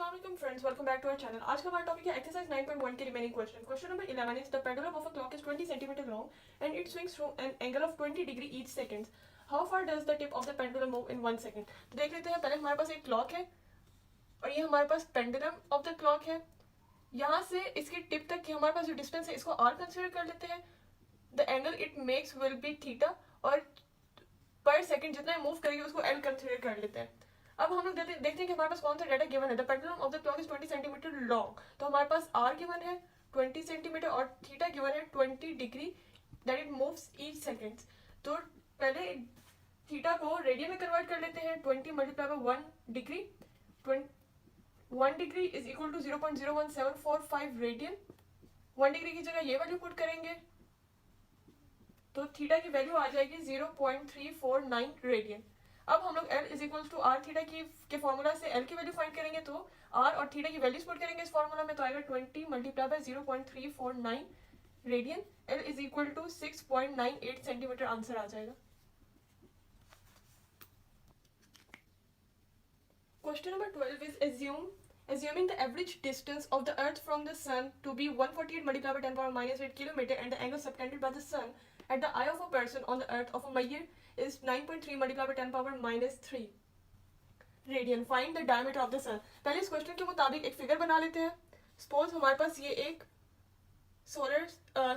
अस्सलाम वालेकुम friends, welcome back to our channel. आज का हमारा टॉपिक है एक्सरसाइज 9.1 के remaining question. Question number 11 is the pendulum of a clock is 20 centimetre long and it swings through an angle of 20 degree each second. How far does the tip of the pendulum move in 1 second. तो देख लेते हैं। पहले हमारे पास एक clock है और ये हमारे पास पेंडुलम ऑफ द क्लॉक है। यहाँ से इसकी टिप तक की हमारे पास जो डिस्टेंस है इसको आर कंसिडर कर लेते हैं। The angle it makes will be theta और पर सेकंड जितना मूव करेगी उसको एल कंसिडर कर लेते हैं। अब हम लोग देखते हैं कि हमारे पास कौन सा डाटा गिवन है। The pendulum of the clock is 20 centimetre long, तो हमारे पास आर गिवन है 20 सेंटीमीटर और थीटा गिवन है 20 degree that it moves each second. तो पहले थीटा को रेडियन में कन्वर्ट कर लेते हैं। 20 multiply by 1 degree, 1 degree is equal to 0.01745 radian. 1 degree की जगह ये वैल्यू पुट करेंगे तो थीटा की वैल्यू आ जाएगी 0.349 रेडियन। अब हम लोग L is equal to R theta के फॉर्मूला से L की वैल्यू फाइंड करेंगे, तो R और थीटा की वैल्यूज पुट करेंगे इस फॉर्मूला में, तो आएगा 20 multiply by 0.349 radian. L is equal to 6.98 centimetre answer आ जाएगा। Question number 12 is assuming the average distance of the earth from the sun to be 148 multiplied by 10 power minus 8 kilometer and the angle subtended by the sun at the eye of a person on the earth of a measure is 9.3 multiplied by 10 power minus 3 radian. Find the diameter of the sun. पहले इस question के मुताबिक एक figure बना लेते हैं। Suppose हमारे पास ये एक सोलर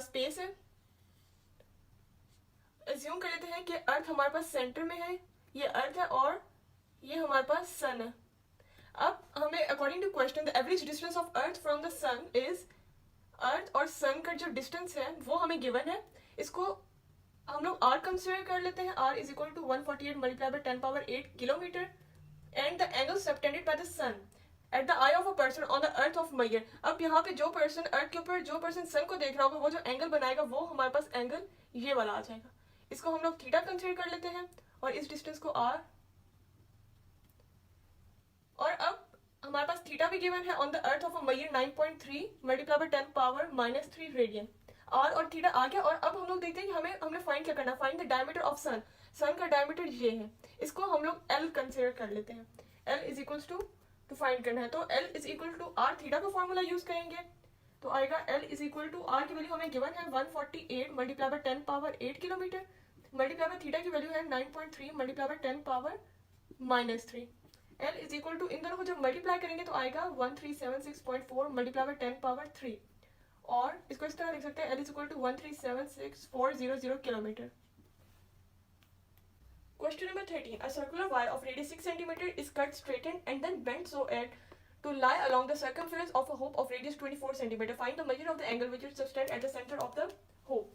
स्पेस है। एज्यूम कर लेते हैं कि अर्थ हमारे पास सेंटर में है, ये अर्थ है और ये हमारे पास सन है। अब हमें according to question the average distance of earth from the sun is, earth और सन का जो डिस्टेंस है वो हमें गिवन है। इसको हम लोग r कंसिडर कर लेते हैं। r is equal to 148 multiply by 10 power 8 kilometre and the angle subtended by the sun at the eye of a person on the earth of measure. अब यहाँ पे जो पर्सन अर्थ के ऊपर, जो पर्सन सन को देख रहा होगा, वो जो एंगल बनाएगा वो हमारे पास एंगल ये वाला आ जाएगा। इसको हम लोग थीटा कंसिडर कर लेते हैं और इस डिस्टेंस को r। और अब हमारे पास थीटा भी गिवन है on the earth of a measure 9.3 multiply by 10 power minus 3 radian. R और थीटा आ गया और अब हम लोग देखते हैं कि हमने फाइंड क्या करना। फाइंड द डायमीटर ऑफ सन। सन का डायमीटर ये है, इसको हम लोग एल कंसिडर कर लेते हैं। L is equal to find करना है, तो L is equal to R theta का फॉर्मूला यूज करेंगे, तो आएगा L is equal to R की वैल्यू हमें गिवन है 148 multiply by 10 power 8 kilometre, multiply by theta की वैल्यू है 9.3 multiply by 10 power minus 3। L is equal to इन दोनों को जब मल्टीप्लाई करेंगे तो आएगा 1376.4 मल्टीप्लाई बाय 10 पावर 3, और इसको इस तरह लिख सकते हैं L is equal to 1376,400 kilometre. Question number 13, a circular wire of radius 6 cm is cut, straightened and then bent so as to lie along the circumference of a hoop of radius 24 cm. Find the measure of the angle which is subtended at the center of the hoop.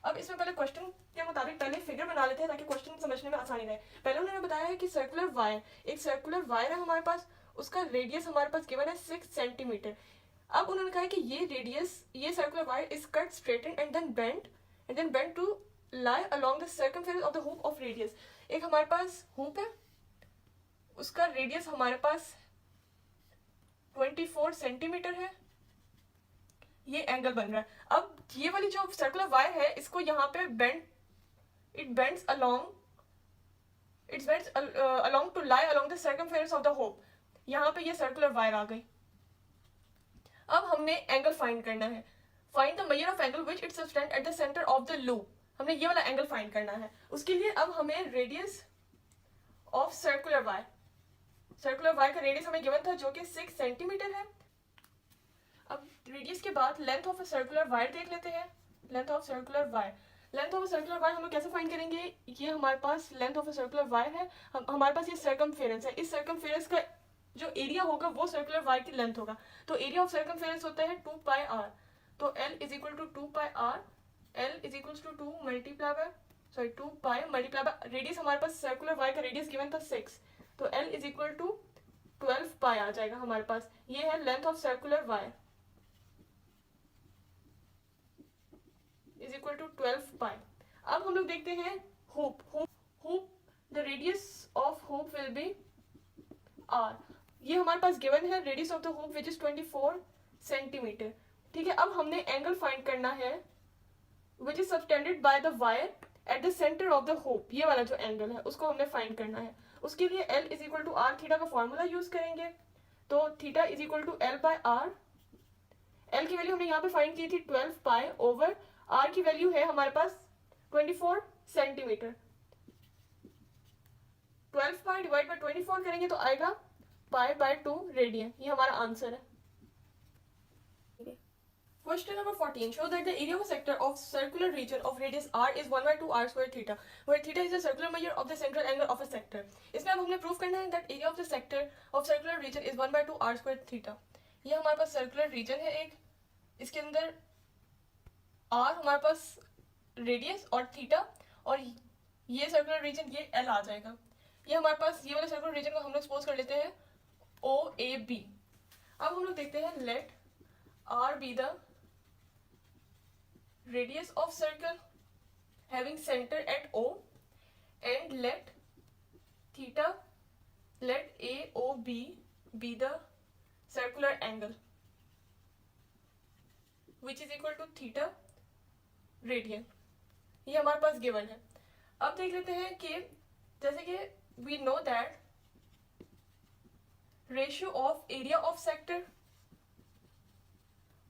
अब इसमें पहले question के मुताबिक पहले figure बना लेते हैं ताकि क्वेश्चन समझने में आसानी रहे। पहले उन्होंने बताया है कि सर्कुलर वायर, एक सर्कुलर वायर है हमारे पास, उसका रेडियस हमारे पास गिवन है 6 सेंटीमीटर। अब उन्होंने कहा है कि ये रेडियस, ये circular wire is cut, straightened and then bent to lie along the circumference of the hoop of radius. एक हमारे पास हुप है, उसका रेडियस हमारे पास 24 सेंटीमीटर है, ये एंगल बन रहा है। अब ये वाली जो सर्कुलर वायर है इसको यहाँ पे it bends along to lie along the circumference of the hoop. यहाँ पे ये सर्कुलर वायर आ गई। अब हमने एंगल फाइंड करना है। Find the measure of angle which it subtend at the centre of the loop. हमने ये वाला एंगल फाइंड करना है। उसके लिए अब हमें रेडियस ऑफ सर्कुलर वायर का रेडियस हमें गिवन था जो कि 6 सेंटीमीटर है। अब रेडियस के बाद length of a circular wire देख लेते हैं। लेंथ ऑफ सर्कुलर वायर हम लोग कैसे फाइंड करेंगे। ये हमारे पास length of a circular wire है, हमारे पास ये सर्कमफेरेंस है। इस सर्कमफेरेंस का जो एरिया होगा वो सर्कुलर वायर की लेंथ होगा, तो एरिया ऑफ सर्कमफेरेंस होता है 2 पाई आर। तो L is equal to 2 pi R. L is equal to 2 pi multiply by radius, हमारे पास सर्कुलर वायर का रेडियस गिवन था 6, तो L is equal to 12 pi आ जाएगा हमारे पास। ये है length of circular wire is equal to 12 pi. अब हम लोग देखते हैं hoop. The radius of hoop will be R. ये हमारे पास गिवन है radius of the hoop which is 24 centimetre. ठीक है, अब हमने एंगल फाइंड करना है which is subtended by the wire at the centre of the hoop. ये वाला जो एंगल है उसको हमने फाइंड करना है। उसके लिए L is equal to R theta का फॉर्मूला यूज करेंगे, तो theta is equal to L by R. L की वैल्यू हमने यहाँ पे फाइंड की थी 12 पाई ओवर आर की वैल्यू है हमारे पास 24 सेंटीमीटर। 12 पाई डिवाइड बाय 24 करेंगे तो आएगा पाई बाय 2 रेडियन। ये हमारा आंसर है। Question number 14. Show that the area of a sector of circular region of radius r is 1 by 2 r square theta, where theta is the circular measure of the central angle of a sector. इसमें अब हमने prove करना है that area of the sector of circular region is 1 by 2 r square theta. ये हमारे पास circular region है एक, इसके अंदर r हमारे पास रेडियस और थीटा, और ये सर्कुलर रीजन ये L आ जाएगा। ये हमारे पास ये वाले सर्कुलर रीजन को हम लोग सपोज कर लेते हैं OAB। अब हम लोग देखते हैं late R be the radius of circle having center at O, and let AOB be the circular angle which is equal to theta radian। ये हमारे पास गिवन है। अब देख लेते हैं कि जैसे कि we know that ratio of area of sector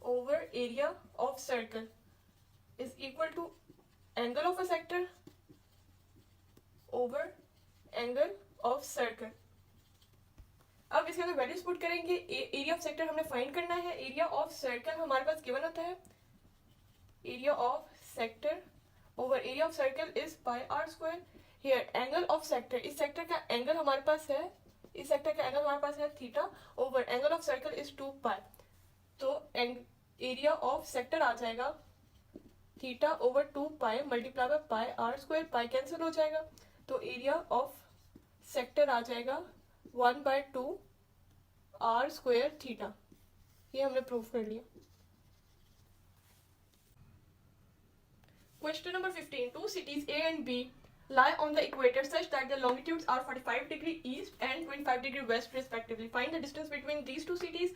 over area of circle is equal to angle of a sector over angle of circle। अब इसके अंदर वैल्यूज पुट करेंगे। एरिया ऑफ सेक्टर हमने फाइंड करना है। एरिया ऑफ सर्कल हमारे पास given होता है area of sector over area of circle is pi R square. Here angle of sector, इस सेक्टर का एंगल हमारे पास है, इस सेक्टर का एंगल हमारे पास है theta over angle of circle is 2 pi. तो एरिया ऑफ सेक्टर आ जाएगा theta over 2 pi multiply by pi R square. Pi cancel हो जाएगा तो एरिया ऑफ सेक्टर आ जाएगा 1 by 2 आर स्क्वायर थीटा। ये हमने प्रूव कर लिया। Question number 15. Two cities A and B lie on the equator such that the longitudes are 45 degree east and 25 degree west respectively. Find the distance between these two cities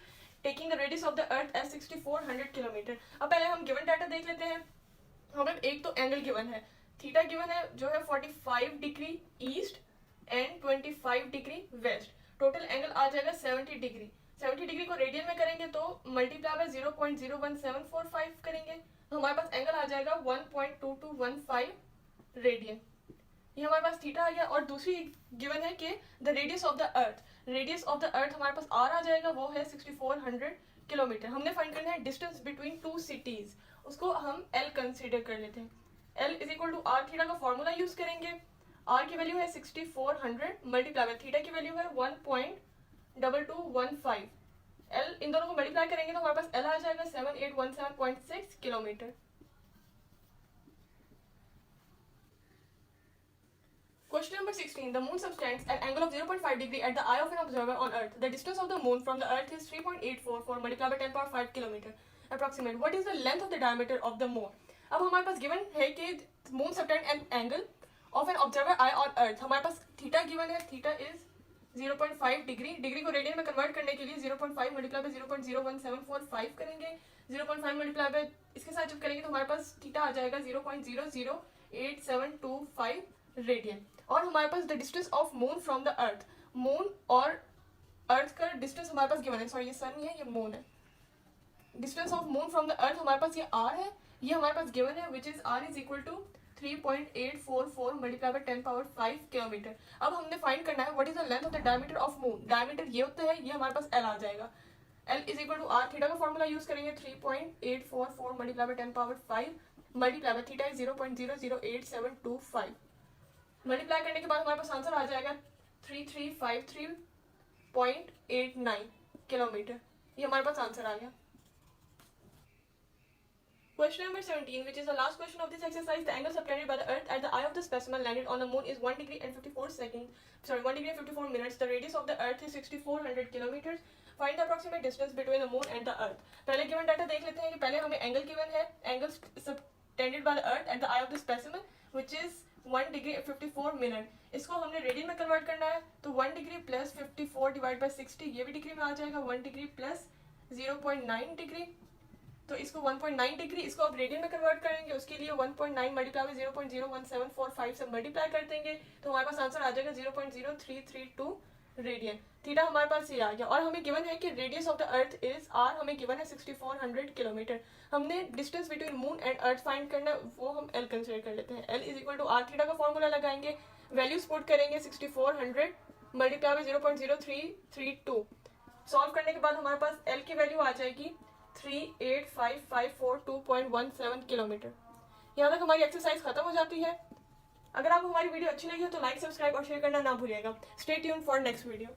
taking the radius of the earth as 6400 kilometre. अब पहले हम given data देख लेते हैं। हमें एक तो angle given है, थीटा गिवन है जो है 45 degree east and 25 degree west. Total angle आ जाएगा 70 डिग्री। 70 डिग्री को रेडियन में करेंगे तो मल्टीप्लाई बाय 0.01745 करेंगे, हमारे पास एंगल आ जाएगा 1.2215 रेडियन। ये हमारे पास थीटा आ गया। और दूसरी गिवन है कि the radius of the earth, radius of the अर्थ हमारे पास आर आ जाएगा, वो है 6400 किलोमीटर। हमने फाइंड करना है डिस्टेंस बिटवीन टू सिटीज, उसको हम एल कंसीडर कर लेते हैं। L is equal to R theta का फॉर्मूला यूज करेंगे। आर की वैल्यू है 6400 मल्टीप्लाई बाय थीटा की वैल्यू है 1.2215। एल इन दोनों को मल्टीप्लाई करेंगे तो हमारे पास एल आ जाएगा 7817.6 kilometre. Question number 16. The moon subtends an angle of 0.5 degree at the eye of an observer on Earth. The distance of the moon from the Earth is 3.844 multiplied by 10 power 5 kilometer. Approximate. What is the length of the diameter of the moon? अब हमारे पास given है कि moon subtend an angle of an observer eye on Earth. हमारे पास theta given है, theta is 0.5 degree. Degree को radian में कन्वर्ट करने के लिए 0.5 मल्टीप्लाई बाय 0.01745 करेंगे। 0.5 मल्टीप्लाई बाय इसके साथ जब करेंगे तो हमारे पास थीटा आ जाएगा 0.00875 रेडियन। और हमारे पास the distance of moon from the earth, moon और अर्थ का डिस्टेंस हमारे पास गिवन है। सॉरी ये सन नहीं है, ये मून है। Distance of moon from the अर्थ हमारे पास ये आर है, ये हमारे पास गिवन है which is R is equal to 3.844 multiply by 10 power 5 kilometre. अब हमने फाइंड करना है what is the length of the diameter of moon. Diameter ये होता है, ये हमारे पास एल आ जाएगा। L is equal to R theta का फॉर्मूला यूज करेंगे 3.844 multiply by 10 power 5 multiply by theta is 0.00875। Multiply करने के बाद हमारे पास आंसर आ जाएगा 3353.89 किलोमीटर। ये हमारे पास आंसर आ गया। Question number 17, which is the last question of this exercise. The angle subtended by the Earth at the eye of the specimen landed on the moon is 1 degree and 54 seconds. Sorry, 1 degree and 54 minutes. The radius of the Earth is 6400 kilometers. Find the approximate distance between the moon and the Earth. पहले given data देख लेते हैं कि पहले हमें angle given है, angle subtended by the Earth at the eye of the specimen, which is 1 degree 54 minute. इसको हमने रेडियन में कन्वर्ट करना है तो 1 डिग्री प्लस 54 डिवाइड बाय 60, ये भी डिग्री में आ जाएगा। 1 डिग्री प्लस 0.9 डिग्री, तो इसको 1.9 डिग्री, इसको आप रेडियन में कन्वर्ट करेंगे, उसके लिए 1.9 मल्टीप्लाई बाय 0.01745 से मल्टीप्लाई कर देंगे तो हमारे पास आंसर आ जाएगा 0.0332 रेडियन। थीटा हमारे पास ये आ गया और हमें गिवन है कि radius of the earth is R, हमें गिवन है 6400 किलोमीटर। हमने distance between moon and earth find करना है, वो हम एल कंसिडर कर लेते हैं। L is equal to R theta का फॉर्मूला लगाएंगे, वैल्यूज पुट करेंगे 6400 मल्टीप्लाई बाय 0.0332। सॉल्व करने के बाद हमारे पास एल की वैल्यू आ जाएगी 385,542.17 किलोमीटर। यहाँ तक हमारी एक्सरसाइज खत्म हो जाती है। अगर आपको हमारी वीडियो अच्छी लगी हो तो लाइक, सब्सक्राइब और शेयर करना ना भूलिएगा। Stay tuned for next video.